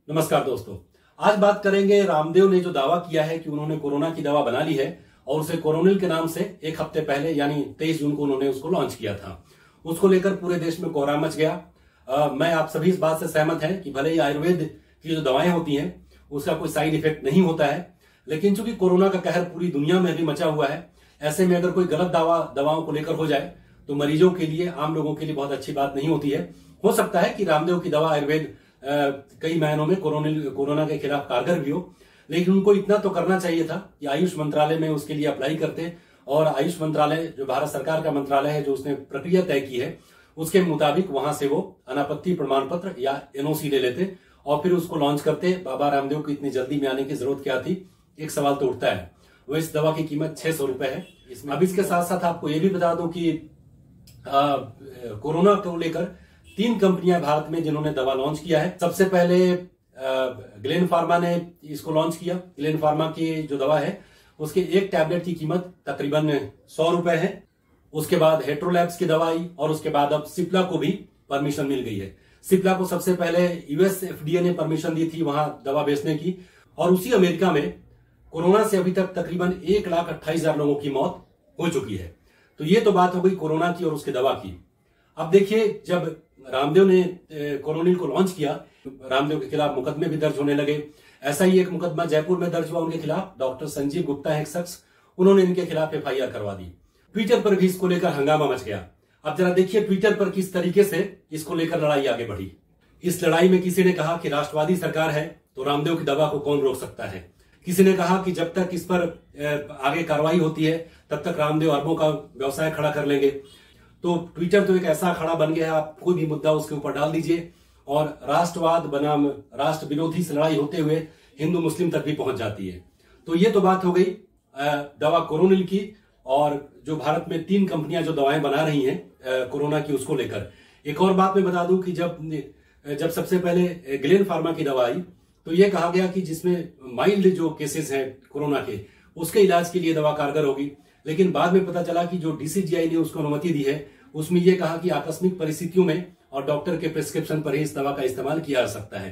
नमस्कार दोस्तों, आज बात करेंगे रामदेव ने जो दावा किया है कि उन्होंने कोरोना की दवा बना ली है और उसे कोरोनिल के नाम से एक हफ्ते पहले यानी 23 जून को उन्होंने उसको लॉन्च किया था। उसको लेकर पूरे देश में कोहराम मच गया। मैं आप सभी इस बात से सहमत हैं कि भले ही आयुर्वेद की जो दवाएं होती हैं उसका कोई साइड इफेक्ट नहीं होता है, लेकिन चूंकि कोरोना का कहर पूरी दुनिया में भी मचा हुआ है, ऐसे में अगर कोई गलत दवाओं को लेकर हो जाए तो मरीजों के लिए, आम लोगों के लिए बहुत अच्छी बात नहीं होती है। हो सकता है कि रामदेव की दवा आयुर्वेद कई महीनों में कोरोना के खिलाफ कारगर भी हो, लेकिन उनको इतना तो करना चाहिए था कि आयुष मंत्रालय में उसके लिए अप्लाई करते और आयुष मंत्रालय जो भारत सरकार का मंत्रालय है, जो उसने प्रक्रिया तय की है उसके मुताबिक वहां से वो अनापत्ति प्रमाण पत्र या एनओसी ले लेते और फिर उसको लॉन्च करते। बाबा रामदेव को इतनी जल्दी में आने की जरूरत क्या थी? एक सवाल तो उठता है। वो इस दवा की कीमत 600 रुपए है। अब इसके साथ साथ आपको ये भी बता दूं कि कोरोना को लेकर 3 कंपनियां भारत में जिन्होंने दवा लॉन्च किया है। सबसे पहले ग्लेन फार्मा ने इसको लॉन्च किया। ग्लेन फार्मा की जो दवा है उसके एक टैबलेट की कीमत तकरीबन 100 रुपए है। उसके बाद हेट्रोलैब्स की दवा आई और उसके बाद अब सिप्ला को भी परमिशन मिल गई है। सिप्ला को सबसे पहले यूएस एफडीए ने परमिशन दी थी वहां दवा बेचने की, और उसी अमेरिका में कोरोना से अभी तक तकरीबन 1,28,000 लोगों की मौत हो चुकी है। तो ये तो बात हो गई कोरोना की और उसकी दवा की। अब देखिए, जब रामदेव ने कोरोनिल को लॉन्च किया, रामदेव के खिलाफ मुकदमे भी दर्ज होने लगे। ऐसा ही एक मुकदमा जयपुर में दर्ज हुआ उनके खिलाफ। डॉक्टर संजीव गुप्ता है एक शख्स, उन्होंने इनके खिलाफ एफआईआर करवा दी। ट्विटर पर भी इसको लेकर हंगामा मच गया। अब जरा देखिए ट्विटर पर किस तरीके से इसको लेकर लड़ाई आगे बढ़ी। इस लड़ाई में किसी ने कहा कि राष्ट्रवादी सरकार है तो रामदेव की दवा को कौन रोक सकता है। किसी ने कहा कि जब तक इस पर आगे कार्रवाई होती है तब तक रामदेव अरबों का व्यवसाय खड़ा कर लेंगे। तो ट्विटर तो एक ऐसा खड़ा बन गया है, आप कोई भी मुद्दा उसके ऊपर डाल दीजिए और राष्ट्रवाद बनाम राष्ट्र विरोधी से लड़ाई होते हुए हिंदू मुस्लिम तक भी पहुंच जाती है। तो ये तो बात हो गई दवा कोरोनिल की, और जो भारत में 3 कंपनियां जो दवाएं बना रही हैं कोरोना की, उसको लेकर एक और बात मैं बता दूं कि जब सबसे पहले ग्लेन फार्मा की दवा आई तो यह कहा गया कि जिसमें माइल्ड जो केसेस हैं कोरोना के, उसके इलाज के लिए दवा कारगर होगी। लेकिन बाद में पता चला कि जो डीसीजीआई ने उसको अनुमति दी है उसमें यह कहा कि आकस्मिक परिस्थितियों में और डॉक्टर के प्रिस्क्रिप्शन पर ही इस दवा का इस्तेमाल किया जा सकता है।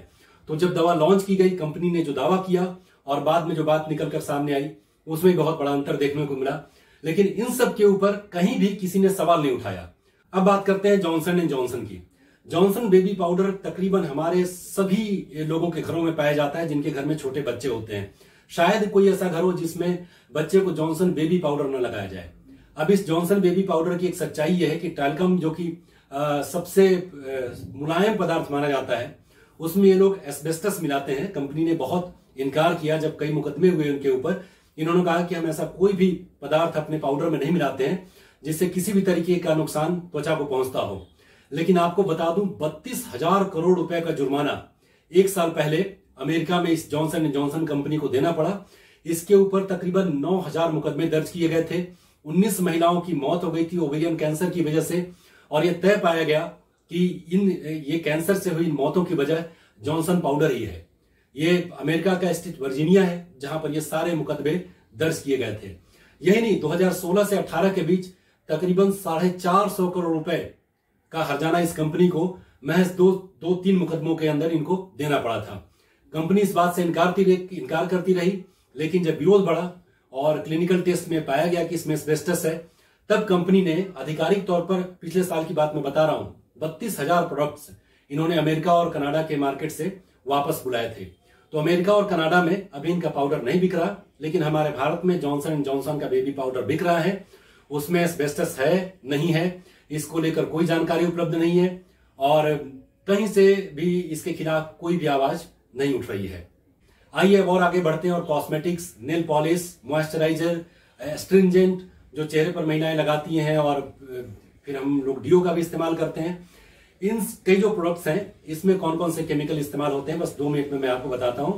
तो जब दवा लॉन्च की गई, कंपनी ने जो दावा किया और बाद में जो बात निकलकर सामने आई, उसमें बहुत बड़ा अंतर देखने को मिला। लेकिन इन सब के ऊपर कहीं भी किसी ने सवाल नहीं उठाया। अब बात करते हैं जॉनसन एंड जॉनसन की। जॉनसन बेबी पाउडर तकरीबन हमारे सभी लोगों के घरों में पाया जाता है जिनके घर में छोटे बच्चे होते हैं। शायद कोई ऐसा घर हो जिसमें बच्चे को जॉनसन बेबी पाउडर न लगाया जाए। अब इस जॉनसन बेबी पाउडर की एक सच्चाई यह है कि टैल्कम, जो कि सबसे मुलायम पदार्थ माना जाता है, उसमें ये लोग एस्बेस्टस मिलाते हैं। कंपनी ने बहुत इनकार किया जब कई मुकदमे हुए उनके ऊपर। इन्होंने कहा कि हम ऐसा कोई भी पदार्थ अपने पाउडर में नहीं मिलाते हैं जिससे किसी भी तरीके का नुकसान त्वचा को पहुंचता हो। लेकिन आपको बता दूं, 32,000 करोड़ रुपए का जुर्माना 1 साल पहले अमेरिका में इस जॉनसन एंड जॉनसन कंपनी को देना पड़ा। इसके ऊपर तकरीबन 9,000 मुकदमे दर्ज किए गए थे। 19 महिलाओं की मौत हो गई थी ओवेरियन कैंसर की वजह से, और यह तय पाया गया कि ये कैंसर से हुई मौतों की वजह जॉनसन पाउडर ही है। ये अमेरिका का स्टेट वर्जीनिया है जहां पर ये सारे मुकदमे दर्ज किए गए थे। यही नहीं, 2016 से 18 के बीच तकरीबन 450 करोड़ रुपए का हर्जाना इस कंपनी को महज 2-3 मुकदमों के अंदर इनको देना पड़ा था। कंपनी इस बात से इनकार करती रही, लेकिन जब विरोध बढ़ा और क्लिनिकल टेस्ट में पाया गया कि इसमें एस्बेस्टस है, तब कंपनी ने आधिकारिक तौर पर, पिछले साल की बात मैं बता रहा हूं, 32,000 प्रोडक्ट्स इन्होंने अमेरिका और कनाडा के मार्केट से वापस बुलाए थे। तो अमेरिका और कनाडा में अभी इनका पाउडर नहीं बिक रहा, लेकिन हमारे भारत में जॉनसन एंड जॉनसन का बेबी पाउडर बिक रहा है। उसमें एस्बेस्टस है, नहीं है, इसको लेकर कोई जानकारी उपलब्ध नहीं है और कहीं से भी इसके खिलाफ कोई भी आवाज नहीं उठ रही है। आइए और आगे बढ़ते हैं और cosmetics, nail polish, moisturiser, astringent जो चेहरे पर महिलाएं लगाती हैं और फिर हम लोग डीओ का भी इस्तेमाल करते हैं, इन कई जो प्रोडक्ट्स हैं इसमें कौन कौन से केमिकल इस्तेमाल होते हैं, बस 2 मिनट में मैं आपको बताता हूं।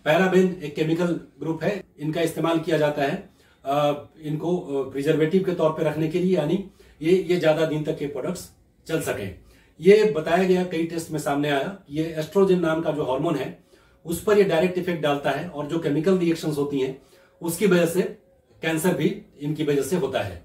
पैराबेन एक केमिकल ग्रुप है, इनका इस्तेमाल किया जाता है इनको प्रिजर्वेटिव के तौर पर रखने के लिए, यानी ये ज्यादा दिन तक के प्रोडक्ट्स चल सकें। ये बताया गया, कई टेस्ट में सामने आया, ये एस्ट्रोजन नाम का जो हार्मोन है उस पर ये डायरेक्ट इफेक्ट डालता है और जो केमिकल रिएक्शंस होती हैं उसकी वजह से कैंसर भी इनकी वजह से होता है।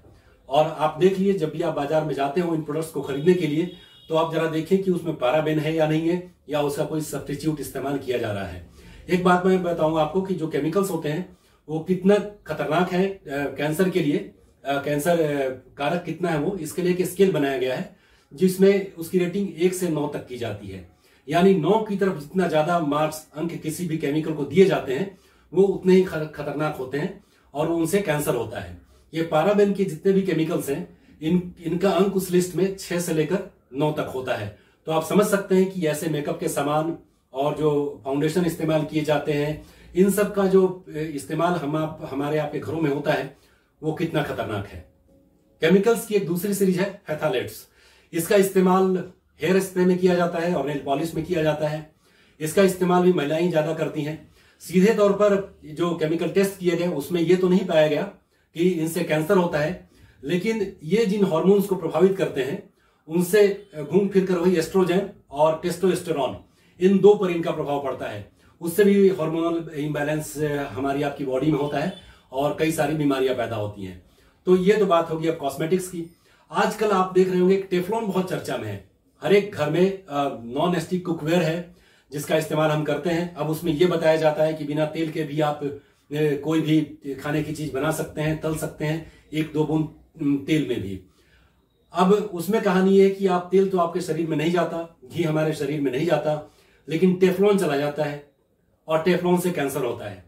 और आप देख लीजिए, जब भी आप बाजार में जाते हो इन प्रोडक्ट्स को खरीदने के लिए तो आप जरा देखें कि उसमें पैराबेन है या नहीं है, या उसका कोई सब्स्टिट्यूट इस्तेमाल किया जा रहा है। एक बात मैं बताऊंगा आपको कि जो केमिकल्स होते हैं वो कितना खतरनाक है कैंसर के लिए, कैंसर कारक कितना है वो, इसके लिए एक स्केल बनाया गया है जिसमें उसकी रेटिंग 1 से 9 तक की जाती है। यानी 9 की तरफ जितना ज्यादा मार्क्स अंक किसी भी केमिकल को दिए जाते हैं वो उतने ही खतरनाक होते हैं और उनसे कैंसर होता है। ये पैराबेन के जितने भी केमिकल्स हैं इनका अंक उस लिस्ट में 6 से लेकर 9 तक होता है। तो आप समझ सकते हैं कि ऐसे मेकअप के सामान और जो फाउंडेशन इस्तेमाल किए जाते हैं, इन सब का जो इस्तेमाल हमारे आपके घरों में होता है वो कितना खतरनाक है। केमिकल्स की एक दूसरी सीरीज है फैथालेट्स। इसका इस्तेमाल हेयर स्प्रे में किया जाता है और नेल पॉलिश में किया जाता है। इसका इस्तेमाल भी महिलाएं ज्यादा करती हैं। सीधे तौर पर जो केमिकल टेस्ट किए गए उसमें ये तो नहीं पाया गया कि इनसे कैंसर होता है, लेकिन ये जिन हार्मोन्स को प्रभावित करते हैं उनसे घूम फिर कर वही एस्ट्रोजन और टेस्टोस्टेरोन, इन 2 पर इनका प्रभाव पड़ता है। उससे भी हार्मोनल इम्बैलेंस हमारी आपकी बॉडी में होता है और कई सारी बीमारियां पैदा होती हैं। तो ये तो बात होगी अब कॉस्मेटिक्स की। आजकल आप देख रहे होंगे टेफ्लॉन बहुत चर्चा में है। हर एक घर में नॉन स्टिक कुकवेयर है जिसका इस्तेमाल हम करते हैं। अब उसमें यह बताया जाता है कि बिना तेल के भी आप कोई भी खाने की चीज बना सकते हैं, तल सकते हैं 1-2 बूंद तेल में भी। अब उसमें कहानी है कि आप तेल तो आपके शरीर में नहीं जाता, घी हमारे शरीर में नहीं जाता, लेकिन टेफ्लॉन चला जाता है और टेफ्लॉन से कैंसर होता है।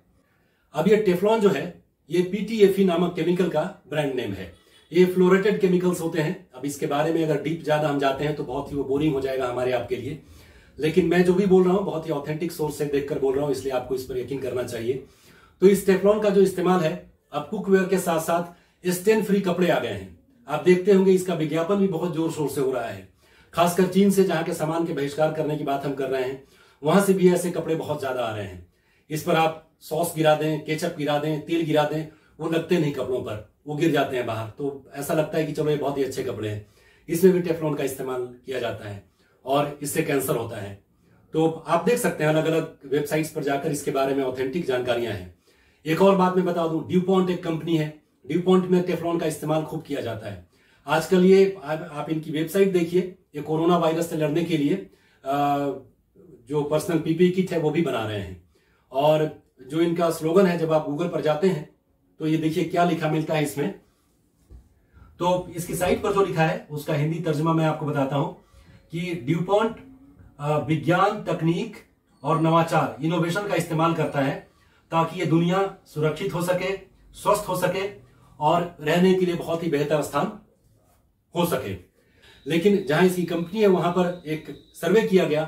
अब ये टेफ्लॉन जो है ये PTFE नामक केमिकल का ब्रांड नेम है। ये फ्लोरेटेड केमिकल्स होते हैं। अब इसके बारे में अगर डीप ज्यादा हम जाते हैं तो बहुत ही वो बोरिंग हो जाएगा हमारे आपके लिए, लेकिन मैं जो भी बोल रहा हूं बहुत ही ऑथेंटिक सोर्स से देखकर बोल रहा हूं, इसलिए आपको इस पर यकीन करना चाहिए। तो इस टेफ्लॉन का जो इस्तेमाल है अब कुकवेयर के साथ साथ स्टेन फ्री कपड़े आ गए हैं। आप देखते होंगे इसका विज्ञापन भी बहुत जोर शोर से हो रहा है। खासकर चीन से जहां के सामान के बहिष्कार करने की बात हम कर रहे हैं, वहां से भी ऐसे कपड़े बहुत ज्यादा आ रहे हैं। इस पर आप सॉस गिरा दें, केचप गिरा दें, तेल गिरा दें, वो लगते नहीं कपड़ों पर, वो गिर जाते हैं बाहर। तो ऐसा लगता है कि चलो ये बहुत ही अच्छे कपड़े हैं। इसमें भी टेफ्लॉन का इस्तेमाल किया जाता है और इससे कैंसर होता है। तो आप देख सकते हैं अलग अलग वेबसाइट्स पर जाकर इसके बारे में ऑथेंटिक जानकारियां हैं। एक और बात मैं बता दूं, ड्यूपॉन्ट एक कंपनी है। ड्यूपॉन्ट में टेफ्लॉन का इस्तेमाल खूब किया जाता है आजकल। ये आप इनकी वेबसाइट देखिए, ये कोरोना वायरस से लड़ने के लिए जो पर्सनल PPE किट है वो भी बना रहे हैं। और जो इनका स्लोगन है, जब आप गूगल पर जाते हैं तो ये देखिए क्या लिखा मिलता है इसमें। तो इसकी साइट पर जो लिखा है उसका हिंदी तर्जुमा मैं आपको बताता हूं कि ड्यूपॉन्ट विज्ञान, तकनीक और नवाचार, इनोवेशन का इस्तेमाल करता है ताकि ये दुनिया सुरक्षित हो सके, स्वस्थ हो सके और रहने के लिए बहुत ही बेहतर स्थान हो सके। लेकिन जहां इसकी कंपनी है वहां पर एक सर्वे किया गया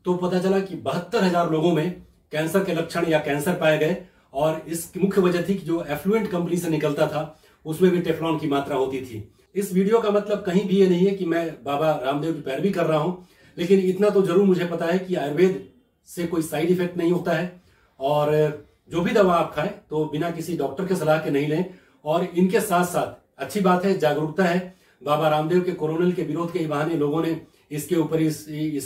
तो पता चला कि 72,000 लोगों में कैंसर के लक्षण या कैंसर पाए गए। और इसकी मुख्य वजह थी कि जो एफ्लुएंट कंपनी से निकलता था उसमें भी टेफ्लॉन की मात्रा होती थी। इस वीडियो का मतलब कहीं भी ये नहीं है कि मैं बाबा रामदेव की पैरवी कर रहा हूं, लेकिन इतना तो जरूर मुझे पता है कि आयुर्वेद से कोई साइड इफेक्ट नहीं होता है और जो भी दवा आप खाएं तो बिना किसी डॉक्टर के सलाह के नहीं लें। और इनके साथ साथ अच्छी बात है, जागरूकता है। बाबा रामदेव के कोरोनल के विरोध के बहाने लोगों ने इसके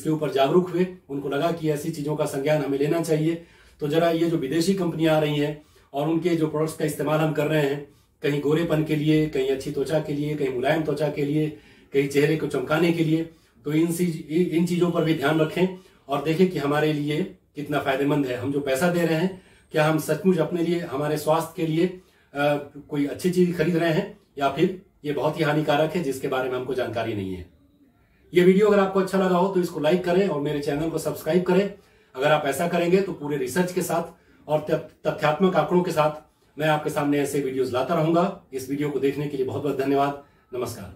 ऊपर जागरूक हुए, उनको लगा कि ऐसी चीजों का संज्ञान हमें लेना चाहिए। तो जरा ये जो विदेशी कंपनियां आ रही हैं और उनके जो प्रोडक्ट्स का इस्तेमाल हम कर रहे हैं, कहीं गोरेपन के लिए, कहीं अच्छी त्वचा के लिए, कहीं मुलायम त्वचा के लिए, कहीं चेहरे को चमकाने के लिए, तो इन चीजों पर भी ध्यान रखें और देखें कि हमारे लिए कितना फायदेमंद है। हम जो पैसा दे रहे हैं, क्या हम सचमुच अपने लिए, हमारे स्वास्थ्य के लिए कोई अच्छी चीज खरीद रहे हैं या फिर ये बहुत ही हानिकारक है जिसके बारे में हमको जानकारी नहीं है। ये वीडियो अगर आपको अच्छा लगा हो तो इसको लाइक करें और मेरे चैनल को सब्सक्राइब करें। अगर आप ऐसा करेंगे तो पूरे रिसर्च के साथ और तथ्यात्मक आंकड़ों के साथ मैं आपके सामने ऐसे वीडियोस लाता रहूंगा। इस वीडियो को देखने के लिए बहुत बहुत धन्यवाद। नमस्कार।